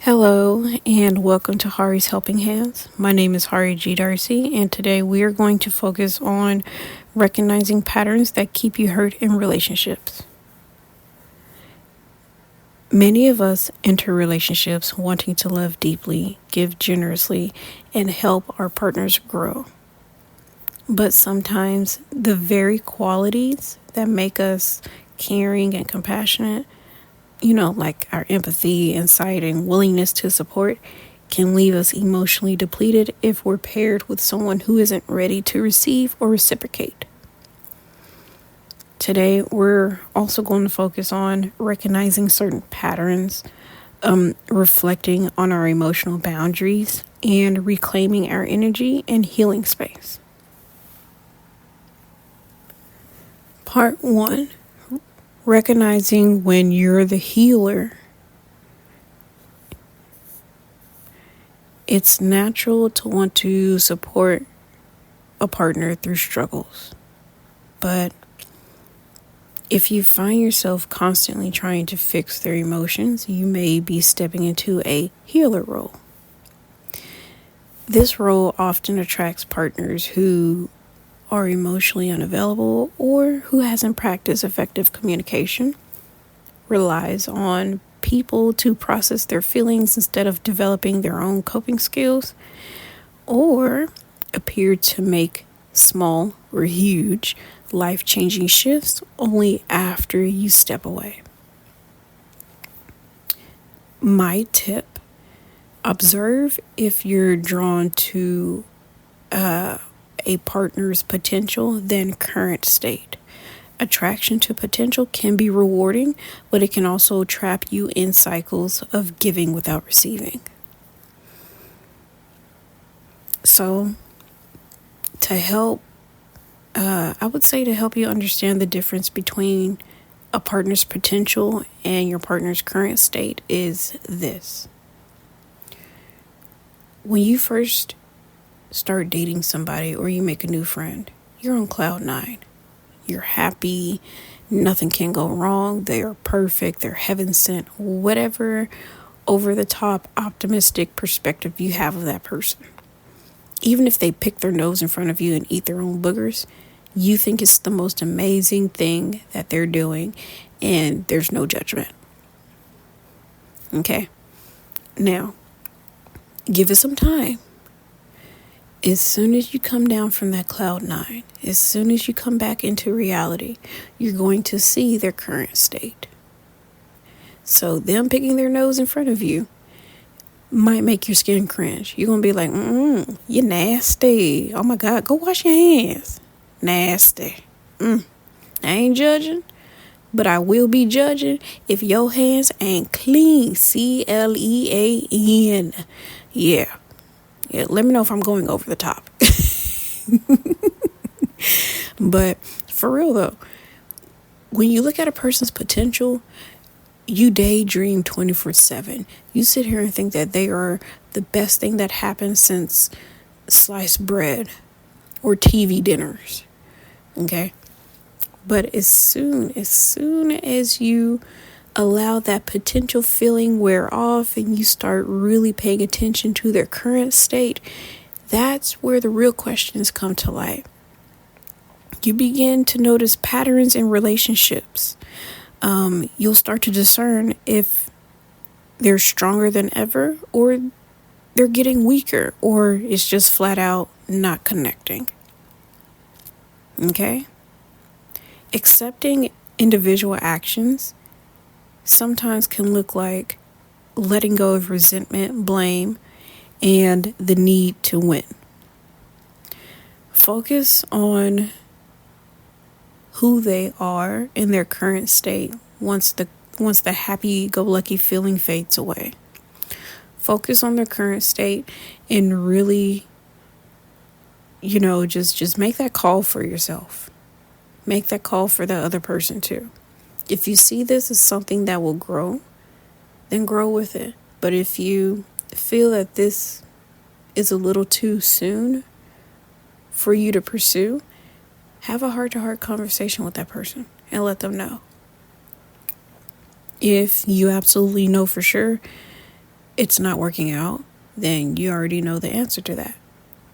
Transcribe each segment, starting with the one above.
Hello and welcome to Hari's Helping Hands. My name is Hari G. Darcy, and today we are going to focus on recognizing patterns that keep you hurt in relationships. Many of us enter relationships wanting to love deeply, give generously, and help our partners grow. But sometimes the very qualities that make us caring and compassionate, like our empathy, insight, and willingness to support, can leave us emotionally depleted if we're paired with someone who isn't ready to receive or reciprocate. Today, we're also going to focus on recognizing certain patterns, reflecting on our emotional boundaries, and reclaiming our energy and healing space. Part 1. Recognizing when you're the healer. It's natural to want to support a partner through struggles, but if you find yourself constantly trying to fix their emotions, you may be stepping into a healer role. This role often attracts partners who are emotionally unavailable or who hasn't practiced effective communication, relies on people to process their feelings instead of developing their own coping skills, or appear to make small or huge life-changing shifts only after you step away. My tip: observe if you're drawn to a partner's potential than current state. Attraction to potential can be rewarding, but it can also trap you in cycles of giving without receiving. So, I would say to help you understand the difference between a partner's potential and your partner's current state is this. When you first start dating somebody or you make a new friend, you're on cloud 9. You're happy, nothing can go wrong, they're perfect, they're heaven sent, whatever over the top optimistic perspective you have of that person. Even if they pick their nose in front of you and eat their own boogers, you think it's the most amazing thing that they're doing, and there's no judgment. Okay? Now, give it some time. As soon as you come down from that cloud 9, as soon as you come back into reality, you're going to see their current state. So them picking their nose in front of you might make your skin cringe. You're going to be like, you're nasty. Oh my God, go wash your hands. Nasty. I ain't judging, but I will be judging if your hands ain't clean. CLEAN. Yeah, let me know if I'm going over the top. But for real though, when you look at a person's potential, you daydream 24/7. You sit here and think that they are the best thing that happened since sliced bread or TV dinners. Okay? But as soon as you allow that potential feeling wear off and you start really paying attention to their current state, that's where the real questions come to light. You begin to notice patterns in relationships. You'll start to discern if they're stronger than ever, or they're getting weaker, or it's just flat out not connecting. Okay? Accepting individual actions sometimes can look like letting go of resentment, blame, and the need to win. Focus on who they are in their current state once the happy-go-lucky feeling fades away. Focus on their current state and really, just make that call for yourself. Make that call for the other person too. If you see this as something that will grow, then grow with it. But if you feel that this is a little too soon for you to pursue, have a heart-to-heart conversation with that person and let them know. If you absolutely know for sure it's not working out, then you already know the answer to that.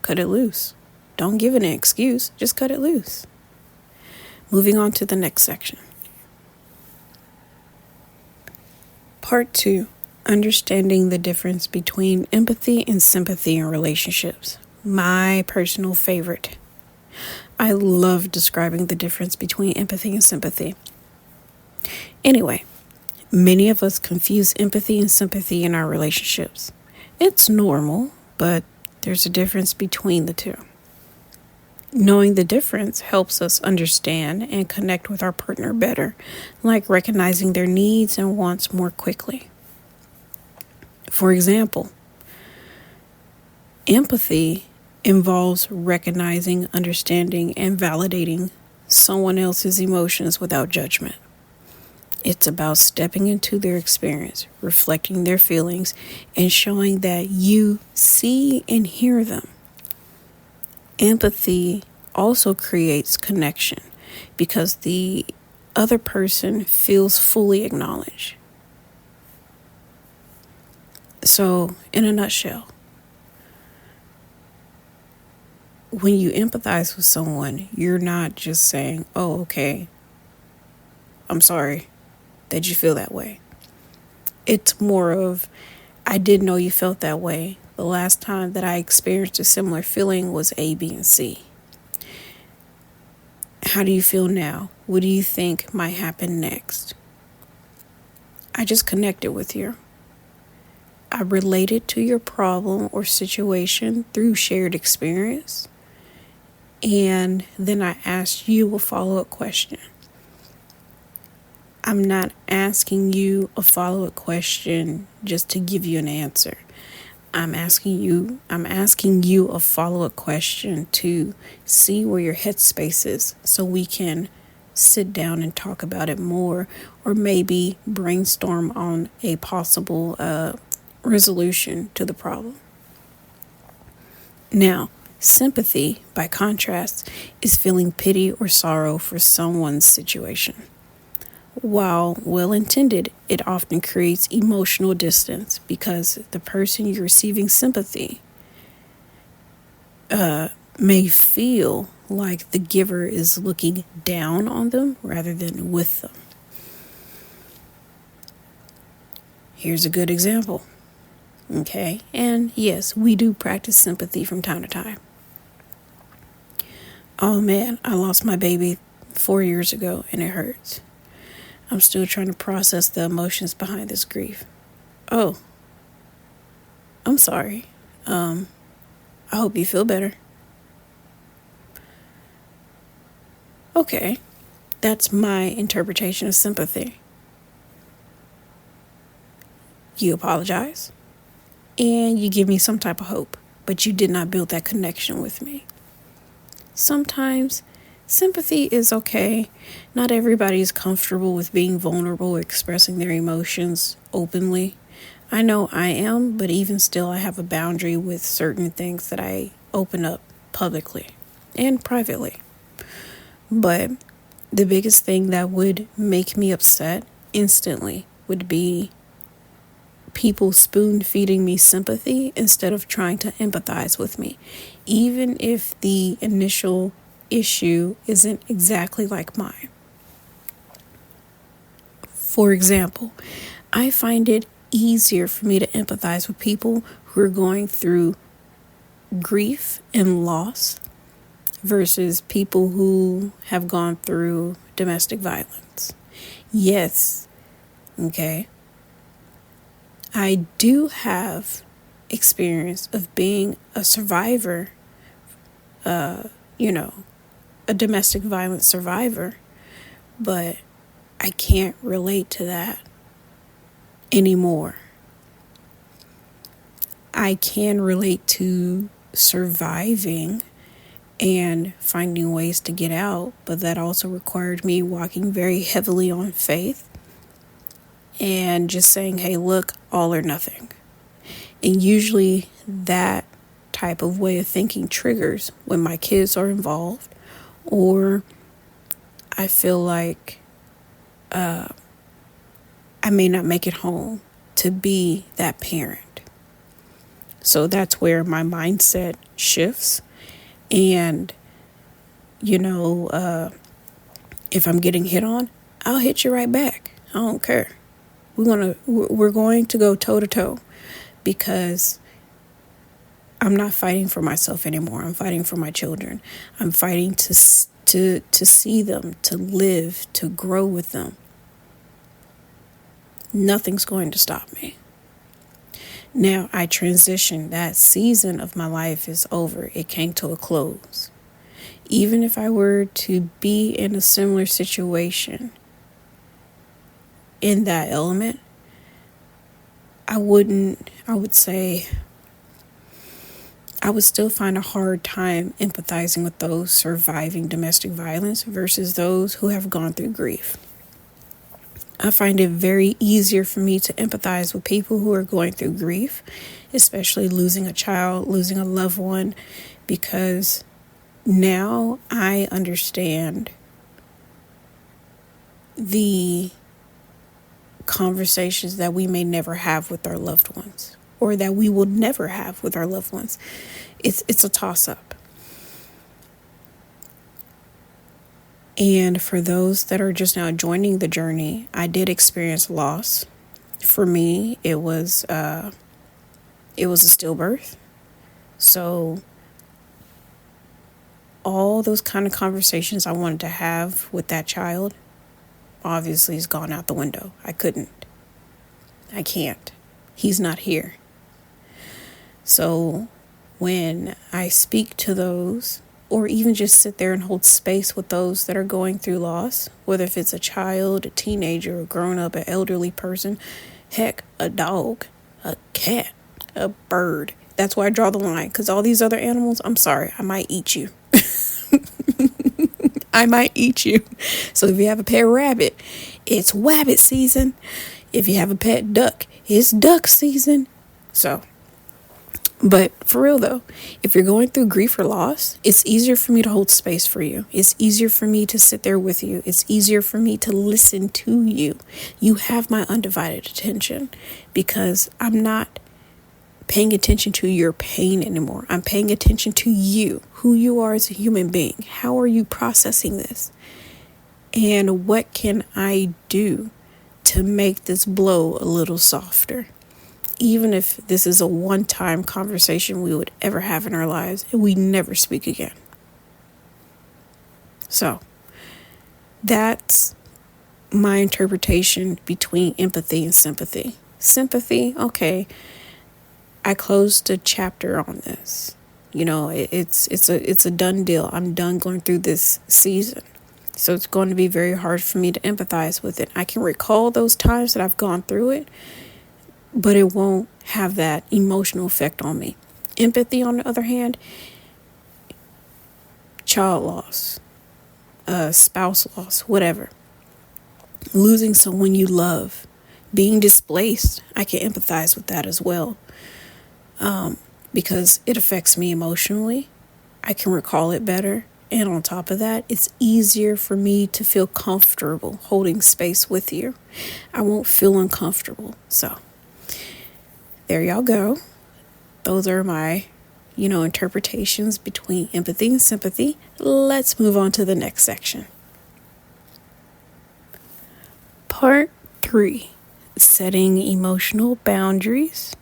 Cut it loose. Don't give it an excuse. Just cut it loose. Moving on to the next section. Part 2. Understanding the difference between empathy and sympathy in relationships. My personal favorite. I love describing the difference between empathy and sympathy. Anyway, many of us confuse empathy and sympathy in our relationships. It's normal, but there's a difference between the two. Knowing the difference helps us understand and connect with our partner better, like recognizing their needs and wants more quickly. For example, empathy involves recognizing, understanding, and validating someone else's emotions without judgment. It's about stepping into their experience, reflecting their feelings, and showing that you see and hear them. Empathy also creates connection because the other person feels fully acknowledged. So, in a nutshell, when you empathize with someone, you're not just saying, oh, okay, I'm sorry that you feel that way. It's more of, I didn't know you felt that way. The last time that I experienced a similar feeling was A, B, and C. How do you feel now? What do you think might happen next? I just connected with you. I related to your problem or situation through shared experience. And then I asked you a follow-up question. I'm not asking you a follow-up question just to give you an answer. I'm asking you a follow-up question to see where your headspace is so we can sit down and talk about it more, or maybe brainstorm on a possible resolution to the problem. Now, sympathy, by contrast, is feeling pity or sorrow for someone's situation. While well-intended, it often creates emotional distance because the person you're receiving sympathy may feel like the giver is looking down on them rather than with them. Here's a good example. Okay, and yes, we do practice sympathy from time to time. Oh man, I lost my baby 4 years ago and it hurts. I'm still trying to process the emotions behind this grief. Oh, I'm sorry. I hope you feel better. Okay, that's my interpretation of sympathy. You apologize, and you give me some type of hope, but you did not build that connection with me. Sometimes sympathy is okay. Not everybody is comfortable with being vulnerable or expressing their emotions openly. I know I am, but even still, I have a boundary with certain things that I open up publicly and privately. But the biggest thing that would make me upset instantly would be people spoon feeding me sympathy instead of trying to empathize with me, even if the initial issue isn't exactly like mine. For example, I find it easier for me to empathize with people who are going through grief and loss versus people who have gone through domestic violence. Yes, okay, I do have experience of being a survivor, a domestic violence survivor, but I can't relate to that anymore. I can relate to surviving and finding ways to get out, but that also required me walking very heavily on faith and just saying, hey, look, all or nothing. And usually that type of way of thinking triggers when my kids are involved, or I feel like I may not make it home to be that parent. So that's where my mindset shifts. And, if I'm getting hit on, I'll hit you right back. I don't care. We're going to go toe to toe, because I'm not fighting for myself anymore. I'm fighting for my children. I'm fighting to see them, to live, to grow with them. Nothing's going to stop me. Now I transitioned. That season of my life is over. It came to a close. Even if I were to be in a similar situation in that element, I would say I would still find a hard time empathizing with those surviving domestic violence versus those who have gone through grief. I find it very easier for me to empathize with people who are going through grief, especially losing a child, losing a loved one, because now I understand the conversations that we may never have with our loved ones, or that we will never have with our loved ones. It's a toss-up. And for those that are just now joining the journey, I did experience loss. For me, it was a stillbirth. So all those kind of conversations I wanted to have with that child obviously has gone out the window. I can't. He's not here. So when I speak to those, or even just sit there and hold space with those that are going through loss, whether if it's a child, a teenager, a grown-up, an elderly person, heck, a dog, a cat, a bird. That's why I draw the line, because all these other animals, I'm sorry, I might eat you. I might eat you. So if you have a pet rabbit, it's wabbit season. If you have a pet duck, it's duck season. But for real though, if you're going through grief or loss, it's easier for me to hold space for you. It's easier for me to sit there with you. It's easier for me to listen to you. You have my undivided attention, because I'm not paying attention to your pain anymore. I'm paying attention to you, who you are as a human being. How are you processing this? And what can I do to make this blow a little softer? Even if this is a one-time conversation we would ever have in our lives and we never speak again. So that's my interpretation between empathy and sympathy. Sympathy, okay, I closed a chapter on this. It's a done deal. I'm done going through this season. So it's going to be very hard for me to empathize with it. I can recall those times that I've gone through it, but it won't have that emotional effect on me. Empathy, on the other hand, child loss, spouse loss, whatever. Losing someone you love, being displaced, I can empathize with that as well. Because it affects me emotionally. I can recall it better. And on top of that, it's easier for me to feel comfortable holding space with you. I won't feel uncomfortable. So there y'all go. Those are my, interpretations between empathy and sympathy. Let's move on to the next section. Part 3, setting emotional boundaries,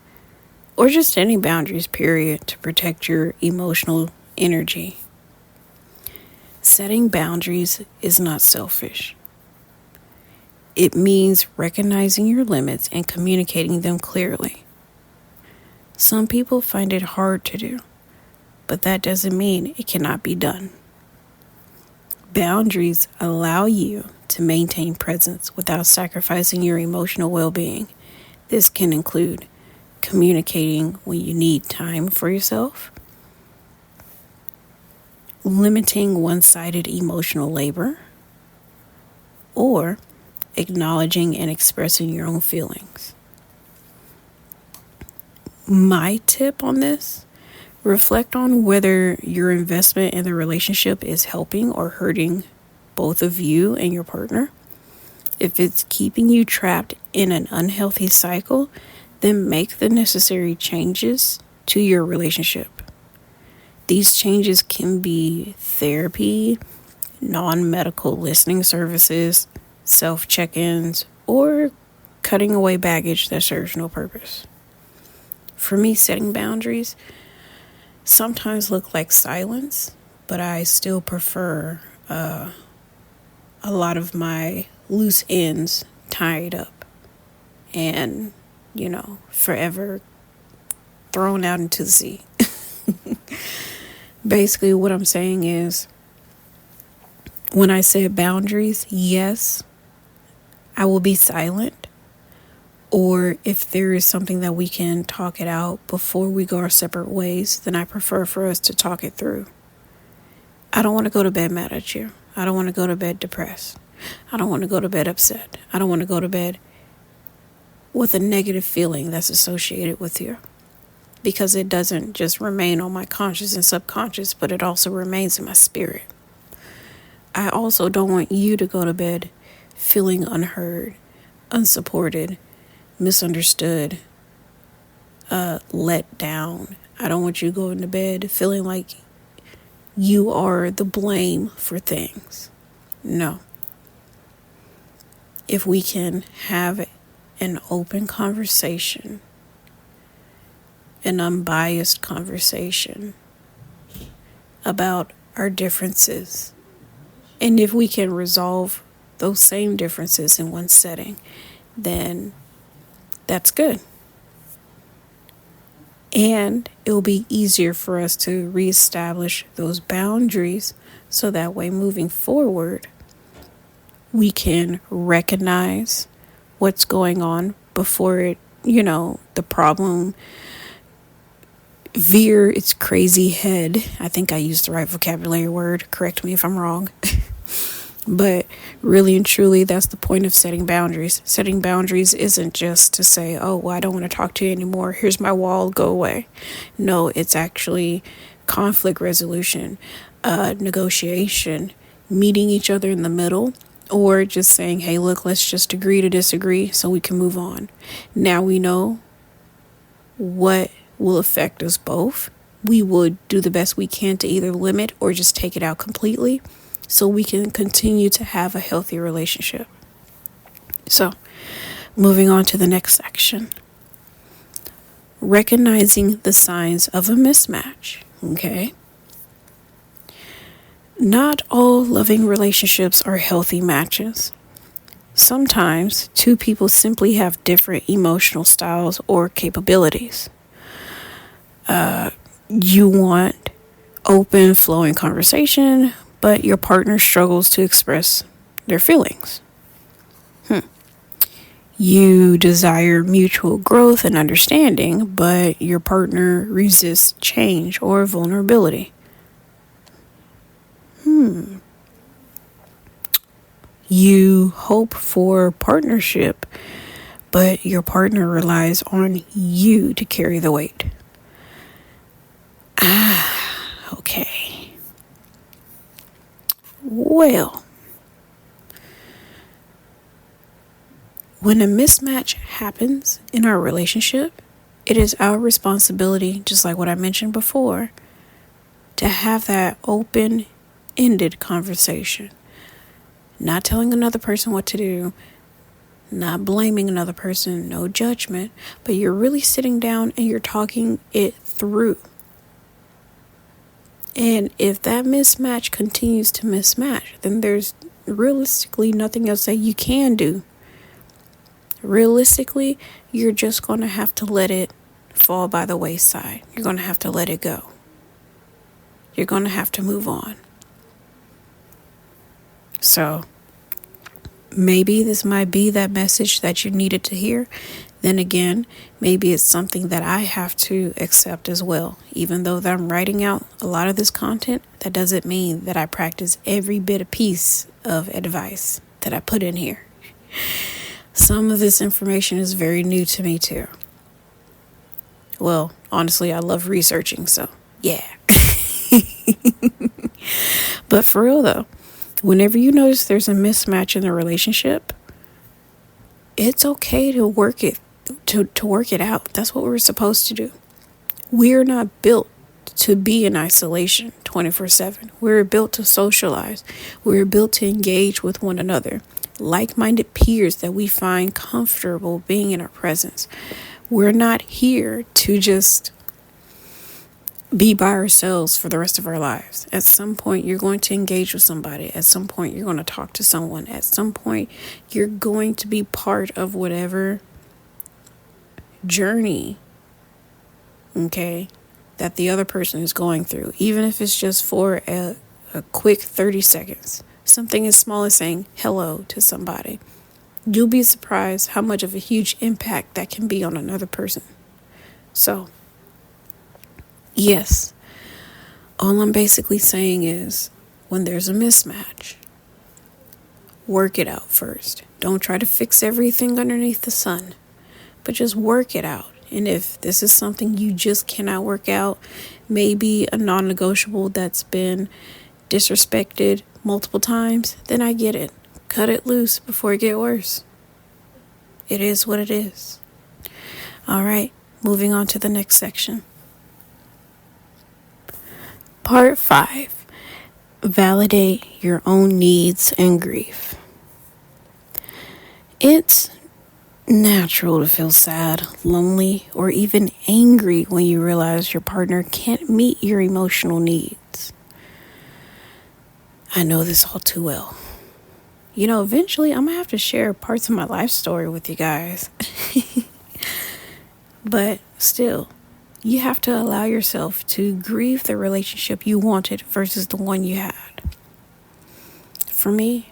or just any boundaries, period, to protect your emotional energy. Setting boundaries is not selfish. It means recognizing your limits and communicating them clearly. Some people find it hard to do, but that doesn't mean it cannot be done. Boundaries allow you to maintain presence without sacrificing your emotional well-being. This can include communicating when you need time for yourself, limiting one-sided emotional labor, or acknowledging and expressing your own feelings. My tip on this: reflect on whether your investment in the relationship is helping or hurting both of you and your partner. If it's keeping you trapped in an unhealthy cycle, then make the necessary changes to your relationship. These changes can be therapy, non-medical listening services, self-check-ins, or cutting away baggage that serves no purpose. For me, setting boundaries sometimes look like silence, but I still prefer a lot of my loose ends tied up and, forever thrown out into the sea. Basically, what I'm saying is, when I say boundaries, yes, I will be silent. Or if there is something that we can talk it out before we go our separate ways, then I prefer for us to talk it through. I don't want to go to bed mad at you. I don't want to go to bed depressed. I don't want to go to bed upset. I don't want to go to bed with a negative feeling that's associated with you. Because it doesn't just remain on my conscious and subconscious, but it also remains in my spirit. I also don't want you to go to bed feeling unheard, unsupported, misunderstood, let down. I don't want you going to bed feeling like you are the blame for things. No. If we can have an open conversation, an unbiased conversation about our differences, and if we can resolve those same differences in one setting, then that's good. And it will be easier for us to reestablish those boundaries so that way moving forward, we can recognize what's going on before it, the problem veer its crazy head. I think I used the right vocabulary word. Correct me if I'm wrong. But really and truly, that's the point of setting boundaries. Setting boundaries isn't just to say, oh, well, I don't want to talk to you anymore. Here's my wall, go away. No, it's actually conflict resolution, negotiation, meeting each other in the middle, or just saying, hey, look, let's just agree to disagree so we can move on. Now we know what will affect us both. We would do the best we can to either limit or just take it out completely so we can continue to have a healthy relationship. So, moving on to the next section. Recognizing the signs of a mismatch. Okay. Not all loving relationships are healthy matches. Sometimes two people simply have different emotional styles or capabilities. You want open, flowing conversation, but your partner struggles to express their feelings. You desire mutual growth and understanding, but your partner resists change or vulnerability. You hope for partnership, but your partner relies on you to carry the weight. Okay. Well, when a mismatch happens in our relationship, it is our responsibility, just like what I mentioned before, to have that open-ended conversation. Not telling another person what to do, not blaming another person, no judgment, but you're really sitting down and you're talking it through. And if that mismatch continues to mismatch, then there's realistically nothing else that you can do. Realistically, you're just going to have to let it fall by the wayside. You're going to have to let it go. You're going to have to move on. So, maybe this might be that message that you needed to hear. Then again, maybe it's something that I have to accept as well. Even though that I'm writing out a lot of this content, that doesn't mean that I practice every bit of piece of advice that I put in here. Some of this information is very new to me too. Well, honestly, I love researching, so yeah. But for real though, whenever you notice there's a mismatch in the relationship, it's okay to work it out. That's what we're supposed to do. We're not built to be in isolation 24/7. We're built to socialize. We're built to engage with one another, like-minded peers that we find comfortable being in our presence. We're not here to just be by ourselves for the rest of our lives. At some point, you're going to engage with somebody. At some point, you're going to talk to someone. At some point, you're going to be part of whatever journey, okay, that the other person is going through, even if it's just for a quick 30 seconds. Something as small as saying hello to somebody. You'll be surprised how much of a huge impact that can be on another person. So, yes, all I'm basically saying is when there's a mismatch, work it out first. Don't try to fix everything underneath the sun, but just work it out. And if this is something you just cannot work out, maybe a non-negotiable that's been disrespected multiple times, then I get it. Cut it loose before it get worse. It is what it is. All right, moving on to the next section. Part 5. Validate your own needs and grief. It's natural to feel sad, lonely, or even angry when you realize your partner can't meet your emotional needs. I know this all too well. Eventually I'm going to have to share parts of my life story with you guys. But still, you have to allow yourself to grieve the relationship you wanted versus the one you had. For me,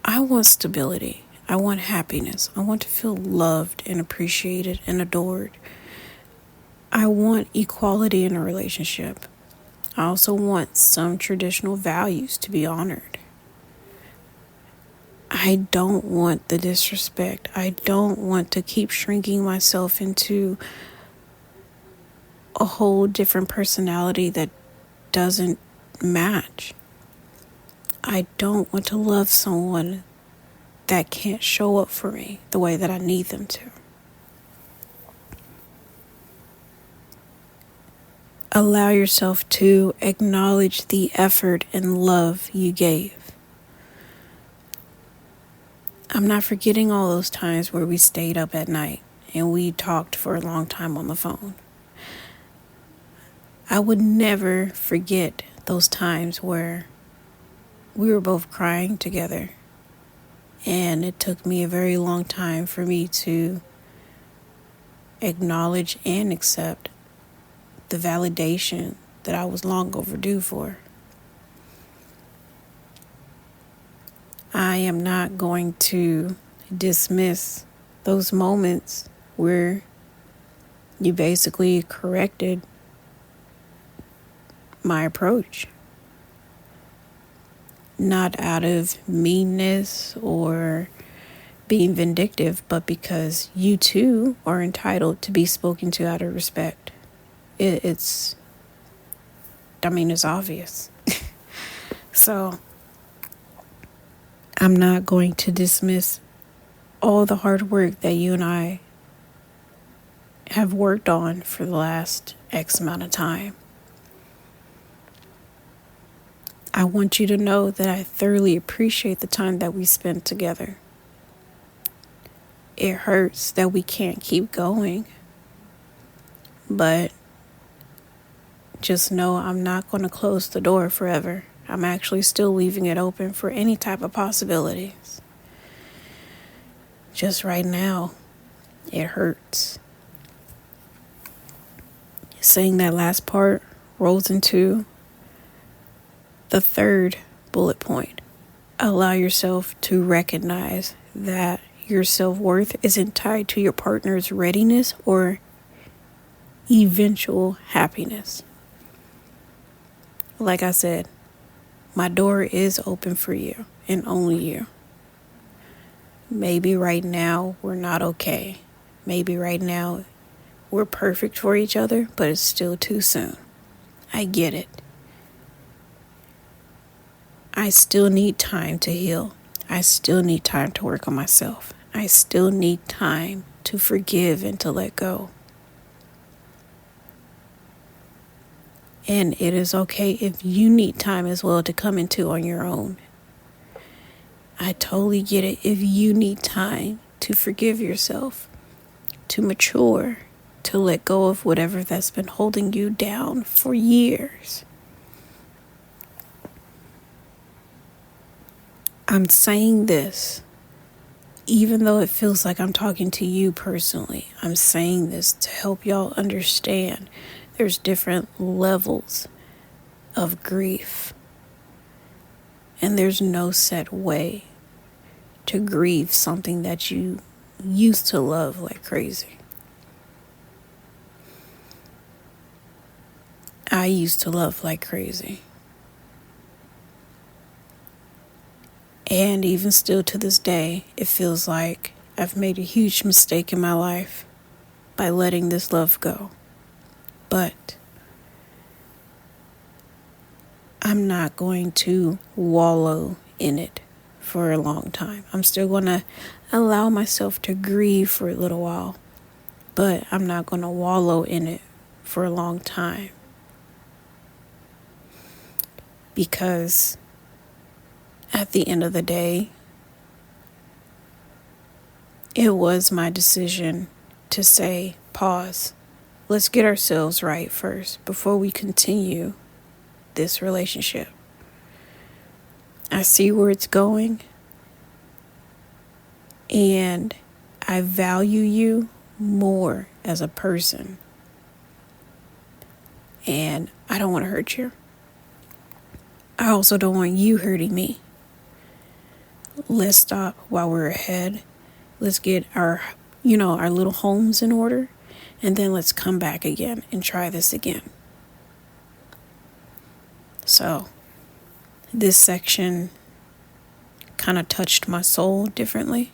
I want stability. I want happiness. I want to feel loved and appreciated and adored. I want equality in a relationship. I also want some traditional values to be honored. I don't want the disrespect. I don't want to keep shrinking myself into a whole different personality that doesn't match. I don't want to love someone that can't show up for me the way that I need them to. Allow yourself to acknowledge the effort and love you gave. I'm not forgetting all those times where we stayed up at night and we talked for a long time on the phone. I would never forget those times where we were both crying together. And it took me a very long time for me to acknowledge and accept the validation that I was long overdue for. I am not going to dismiss those moments where you basically corrected my approach. Not out of meanness or being vindictive, but because you too are entitled to be spoken to out of respect. It's obvious. So I'm not going to dismiss all the hard work that you and I have worked on for the last X amount of time. I want you to know that I thoroughly appreciate the time that we spent together. It hurts that we can't keep going, but just know I'm not going to close the door forever. I'm actually still leaving it open for any type of possibilities. Just right now, it hurts. Saying that last part rolls into the third bullet point. Allow yourself to recognize that your self-worth isn't tied to your partner's readiness or eventual happiness. Like I said, my door is open for you and only you. Maybe right now we're not okay. Maybe right now we're perfect for each other, but it's still too soon. I get it. I still need time to heal. I still need time to work on myself. I still need time to forgive and to let go. And it is okay if you need time as well to come into on your own. I totally get it if you need time to forgive yourself, to mature, to let go of whatever that's been holding you down for years. I'm saying this, even though it feels like I'm talking to you personally. I'm saying this to help y'all understand there's different levels of grief. And there's no set way to grieve something that you used to love like crazy. I used to love like crazy. And even still to this day, it feels like I've made a huge mistake in my life by letting this love go. But I'm not going to wallow in it for a long time. I'm still going to allow myself to grieve for a little while, but I'm not going to wallow in it for a long time. Because at the end of the day, it was my decision to say, pause. Let's get ourselves right first before we continue this relationship. I see where it's going, and I value you more as a person. And I don't want to hurt you. I also don't want you hurting me. Let's stop while we're ahead. Let's get our little homes in order, and then let's come back again and try this again. So, this section kind of touched my soul differently.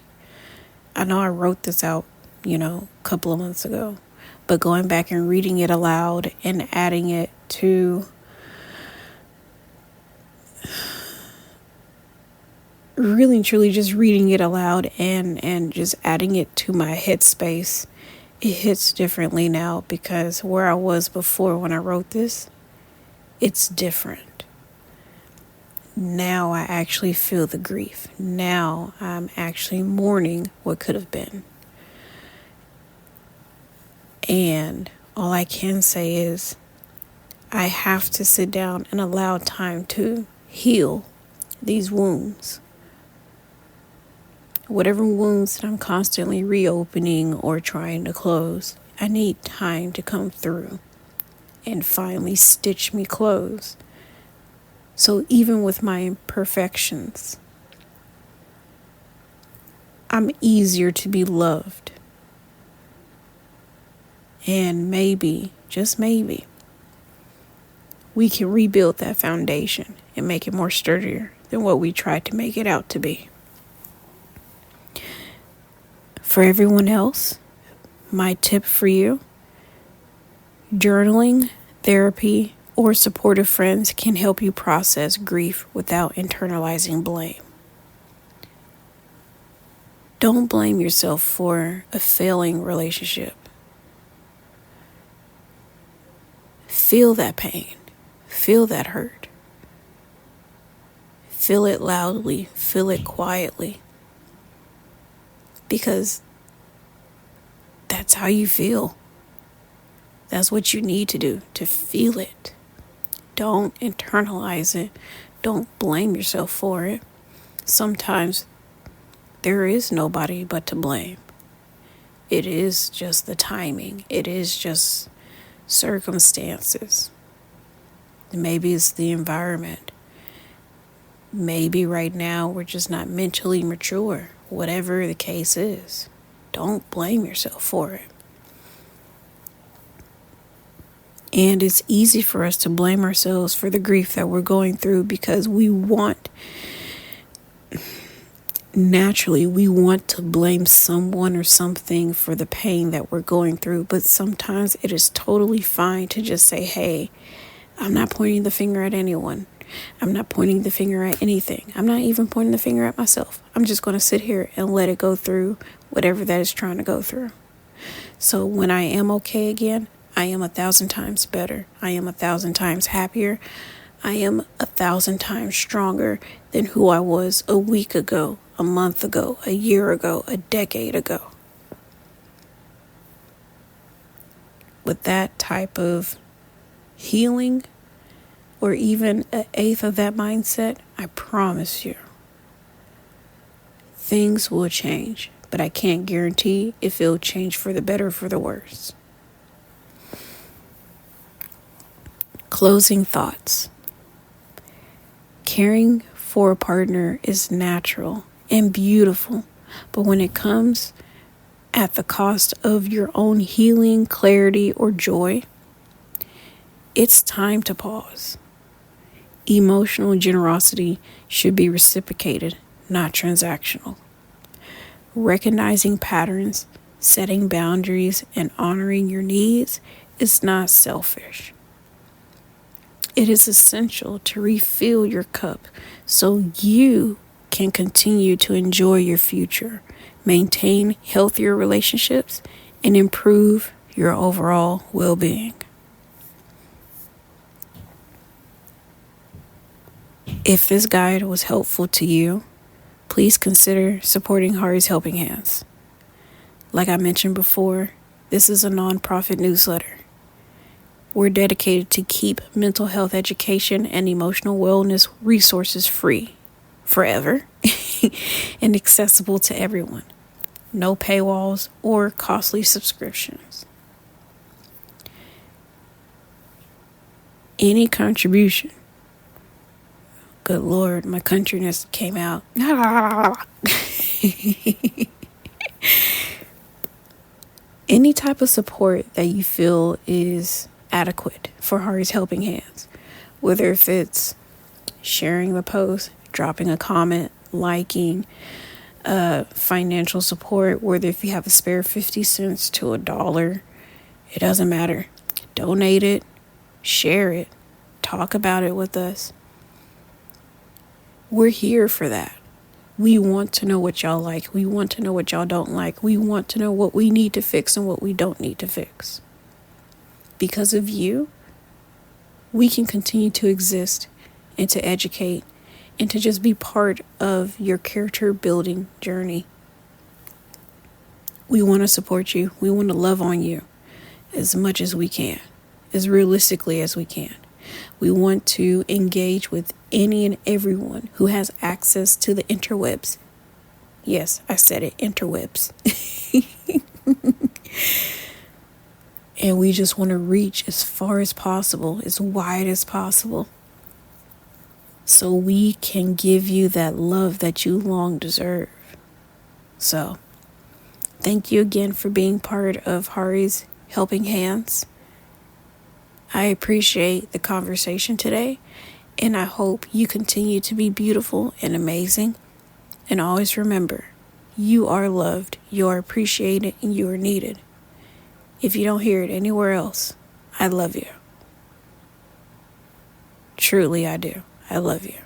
I know I wrote this out, a couple of months ago, but going back and reading it aloud and adding it to really and truly just reading it aloud and just adding it to my headspace, it hits differently now, because where I was before when I wrote this, it's different. Now I actually feel the grief. Now I'm actually mourning what could have been. And all I can say is I have to sit down and allow time to heal these wounds. Whatever wounds that I'm constantly reopening or trying to close, I need time to come through and finally stitch me closed. So even with my imperfections, I'm easier to be loved. And maybe, just maybe, we can rebuild that foundation and make it more sturdier than what we tried to make it out to be. For everyone else, my tip for you, journaling, therapy, or supportive friends can help you process grief without internalizing blame. Don't blame yourself for a failing relationship. Feel that pain. Feel that hurt. Feel it loudly. Feel it quietly. Because that's how you feel. That's what you need to do, to feel it. Don't internalize it. Don't blame yourself for it. Sometimes there is nobody but to blame. It is just the timing. It is just circumstances. Maybe it's the environment. Maybe right now we're just not mentally mature. Whatever the case is, don't blame yourself for it. And it's easy for us to blame ourselves for the grief that we're going through, because we want to blame someone or something for the pain that we're going through. But sometimes it is totally fine to just say, hey, I'm not pointing the finger at anyone. I'm not pointing the finger at anything. I'm not even pointing the finger at myself. I'm just going to sit here and let it go through whatever that is trying to go through. So when I am okay again, I am 1,000 times better. I am 1,000 times happier. I am 1,000 times stronger than who I was a week ago, a month ago, a year ago, a decade ago. With that type of healing, or even an eighth of that mindset, I promise you, things will change. But I can't guarantee if it'll change for the better or for the worse. Closing thoughts. Caring for a partner is natural and beautiful, but when it comes at the cost of your own healing, clarity, or joy, it's time to pause. Emotional generosity should be reciprocated, not transactional. Recognizing patterns, setting boundaries, and honoring your needs is not selfish. It is essential to refill your cup so you can continue to enjoy your future, maintain healthier relationships, and improve your overall well-being. If this guide was helpful to you, please consider supporting Hari's Helping Hands. Like I mentioned before, this is a nonprofit newsletter. We're dedicated to keep mental health education and emotional wellness resources free, forever, and accessible to everyone. No paywalls or costly subscriptions. Any contribution. Good Lord, my countryness came out. Any type of support that you feel is adequate for Hari's Helping Hands, whether if it's sharing the post, dropping a comment, liking, financial support, whether if you have a spare 50 cents to $1, it doesn't matter. Donate it, share it, talk about it with us. We're here for that. We want to know what y'all like. We want to know what y'all don't like. We want to know what we need to fix and what we don't need to fix. Because of you, we can continue to exist and to educate and to just be part of your character building journey. We want to support you. We want to love on you as much as we can, as realistically as we can. We want to engage with any and everyone who has access to the interwebs. Yes, I said it, interwebs. And we just want to reach as far as possible, as wide as possible, so we can give you that love that you long deserve. So, thank you again for being part of Hari's Helping Hands. I appreciate the conversation today, and I hope you continue to be beautiful and amazing. And always remember, you are loved, you are appreciated, and you are needed. If you don't hear it anywhere else, I love you. Truly, I do. I love you.